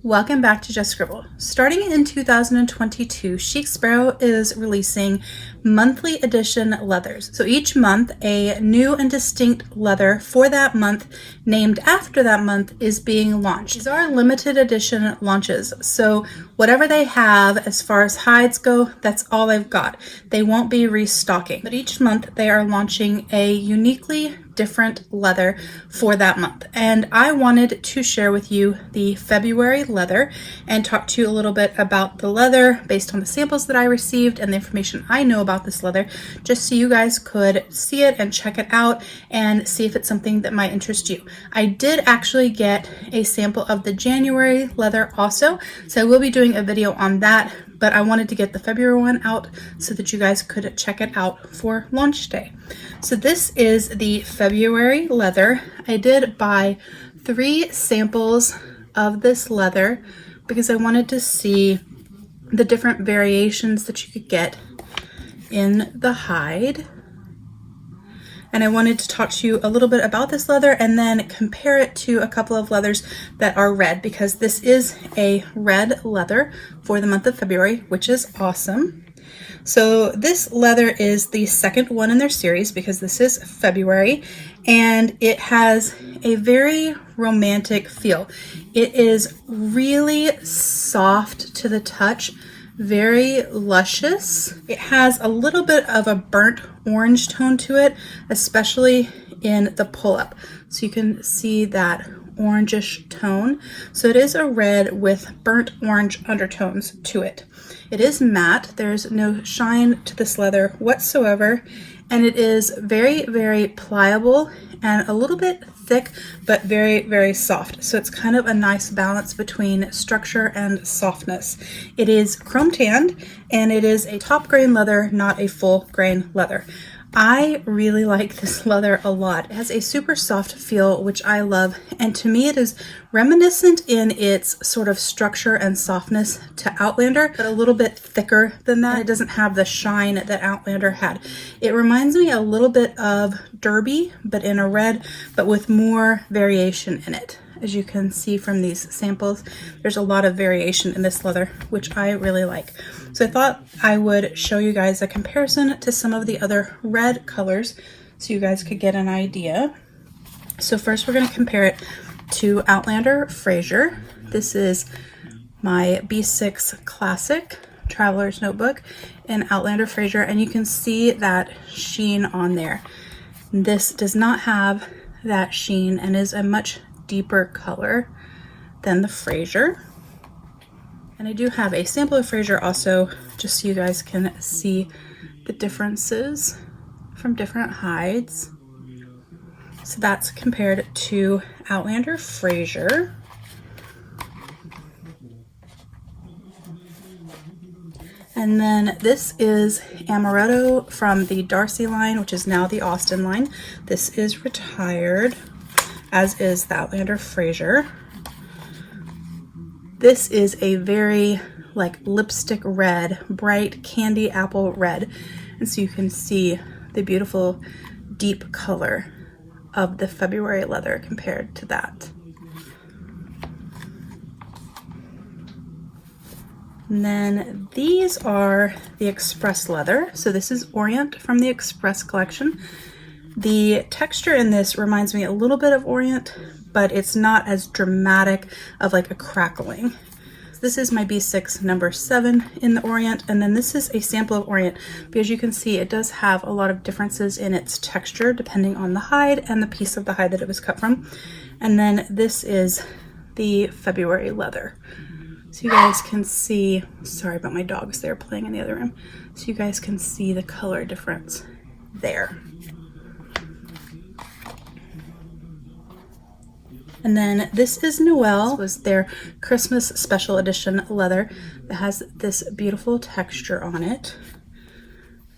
Welcome back to Just Scribble. Starting in 2022, Chic Sparrow is releasing monthly edition leathers. So each month, a new and distinct leather for that month, named after that month, is being launched. These are limited edition launches. So whatever they have as far as hides go, that's all they've got. They won't be restocking. But each month they are launching a uniquely different leather for that month, and I wanted to share with you the February leather and talk to you a little bit about the leather based on the samples that I received and the information I know about this leather, just so you guys could see it and check it out and see if it's something that might interest you. I did actually get a sample of the January leather also, so I will be doing a video on that, but I wanted to get the February one out so that you guys could check it out for launch day. So this is the February leather. I did buy 3 samples of this leather because I wanted to see the different variations that you could get in the hide. And I wanted to talk to you a little bit about this leather and then compare it to a couple of leathers that are red, because this is a red leather for the month of February, which is awesome. So this leather is the second one in their series because this is February, and it has a very romantic feel. It is really soft to the touch, very luscious. It has a little bit of a burnt orange tone to it, especially in the pull-up. So you can see that orangish tone. So it is a red with burnt orange undertones to it. It is matte. There's no shine to this leather whatsoever, and it is very, very pliable and a little bit thick, but very, very soft. So it's kind of a nice balance between structure and softness. It is chrome tanned, and it is a top grain leather, not a full grain leather. I really like this leather a lot. It has a super soft feel, which I love, and to me it is reminiscent in its sort of structure and softness to Outlander, but a little bit thicker than that. It doesn't have the shine that Outlander had. It reminds me a little bit of Derby, but in a red, but with more variation in it. As you can see from these samples, there's a lot of variation in this leather, which I really like. So I thought I would show you guys a comparison to some of the other red colors so you guys could get an idea. So first we're going to compare it to Outlander Fraser. This is my B6 Classic Traveler's Notebook in Outlander Fraser, and you can see that sheen on there. This does not have that sheen and is a much deeper color than the Fraser. And I do have a sample of Fraser also, just so you guys can see the differences from different hides. So that's compared to Outlander Fraser. And then this is Amaretto from the Darcy line, which is now the Austin line. This is retired, as is the Outlander Fraser. This is a very like lipstick red, bright candy apple red. And so you can see the beautiful deep color of the February leather compared to that. And then these are the Express leather. So this is Orient from the Express collection. The texture in this reminds me a little bit of Orient, but it's not as dramatic of like a crackling. This is my B6 number 7 in the Orient, and then this is a sample of Orient, because you can see it does have a lot of differences in its texture depending on the hide and the piece of the hide that it was cut from. And then this is the February leather. So you guys can see, sorry about my dogs, they're playing in the other room. So you guys can see the color difference there. And then this is Noelle. This was their Christmas special edition leather that has this beautiful texture on it.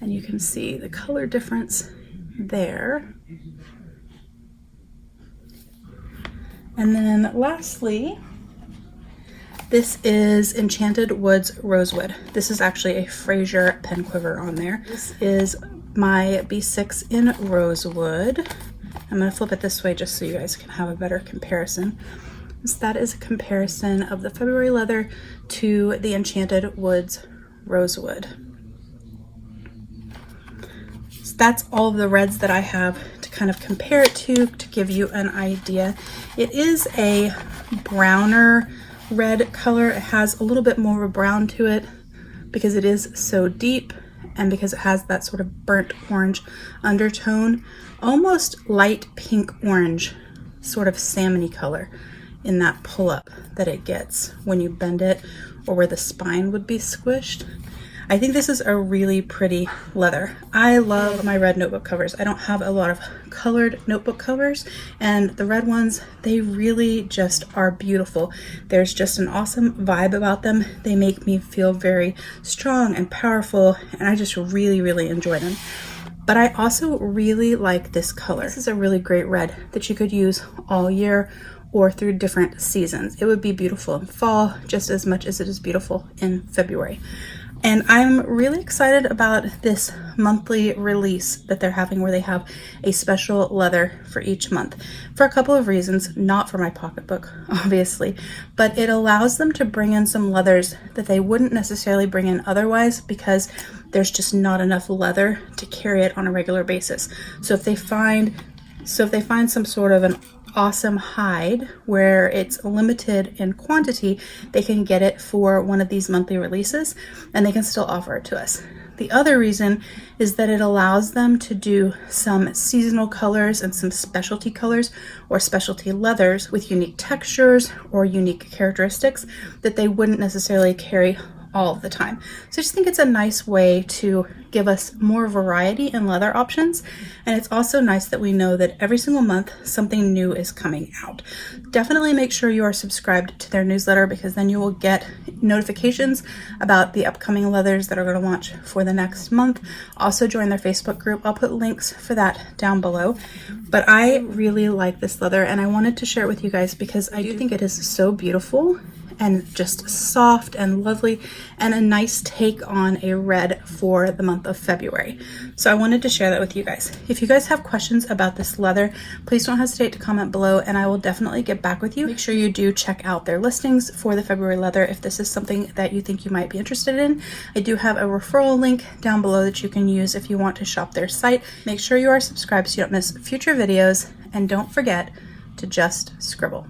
And you can see the color difference there. And then lastly, this is Enchanted Woods Rosewood. This is actually a Fraser pen quiver on there. This is my B6 in Rosewood. I'm going to flip it this way just so you guys can have a better comparison. So that is a comparison of the February leather to the Enchanted Woods Rosewood. So that's all of the reds that I have to kind of compare it to give you an idea. It is a browner red color. It has a little bit more of a brown to it because it is so deep and because it has that sort of burnt orange undertone, almost light pink orange, sort of salmony color in that pull-up that it gets when you bend it, or where the spine would be squished. I think this is a really pretty leather. I love my red notebook covers. I don't have a lot of colored notebook covers, and the red ones, they really just are beautiful. There's just an awesome vibe about them. They make me feel very strong and powerful, and I just really, really enjoy them. But I also really like this color. This is a really great red that you could use all year or through different seasons. It would be beautiful in fall just as much as it is beautiful in February. And I'm really excited about this monthly release that they're having, where they have a special leather for each month, for a couple of reasons. Not for my pocketbook, obviously, but it allows them to bring in some leathers that they wouldn't necessarily bring in otherwise, because there's just not enough leather to carry it on a regular basis. So if they find some sort of an awesome hide where it's limited in quantity, they can get it for one of these monthly releases and they can still offer it to us. The other reason is that it allows them to do some seasonal colors and some specialty colors or specialty leathers with unique textures or unique characteristics that they wouldn't necessarily carry all the time. So I just think it's a nice way to give us more variety in leather options. And it's also nice that we know that every single month something new is coming out. Definitely make sure you are subscribed to their newsletter, because then you will get notifications about the upcoming leathers that are going to launch for the next month. Also join their Facebook group. I'll put links for that down below. But I really like this leather, and I wanted to share it with you guys because I do think it is so beautiful and just soft and lovely, and a nice take on a red for the month of February. So I wanted to share that with you guys. If you guys have questions about this leather, please don't hesitate to comment below and I will definitely get back with you. Make sure you do check out their listings for the February leather if this is something that you think you might be interested in. I do have a referral link down below that you can use if you want to shop their site. Make sure you are subscribed so you don't miss future videos, and don't forget to just scribble.